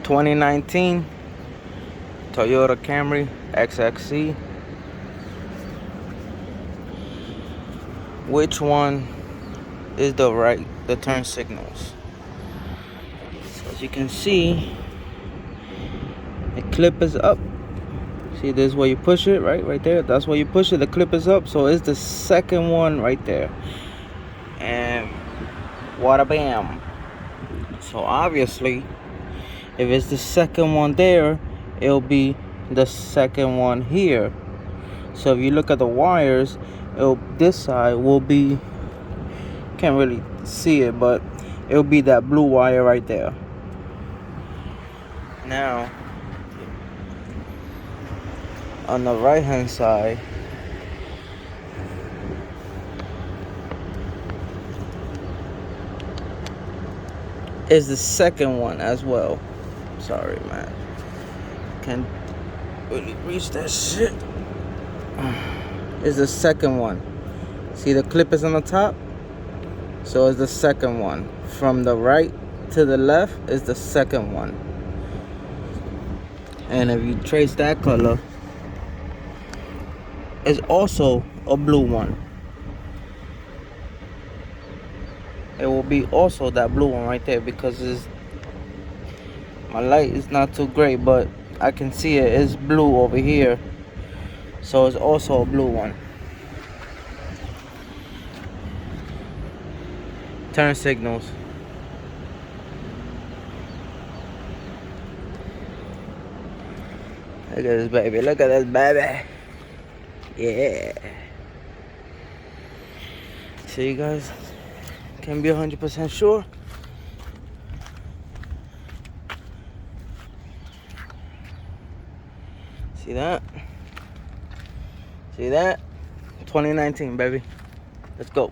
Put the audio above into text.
2019 Toyota Camry XXC. Which one is the turn signals? So as you can see, the clip is up. See, this is where you push it, right there. That's where you push it. The clip is up, so it's the second one right there. And wada bam. So obviously, if it's the second one there, it'll be the second one here. So if you look at the wires, this side will be, can't really see it, but it'll be that blue wire right there. Now, on the right hand side, is the second one as well. Sorry, man, can't really reach that shit. Is the second one. See, the clip is on the top, so it's the second one. From the right to the left is the second one. And if you trace that color, it's also a blue one. It will be also that blue one right there, because my light is not too great, but I can see it. It's blue over here, so it's also a blue one. Turn signals. Look at this baby. Look at this baby. Yeah. So you guys can be 100% sure. See that? See that? 2019, baby. Let's go.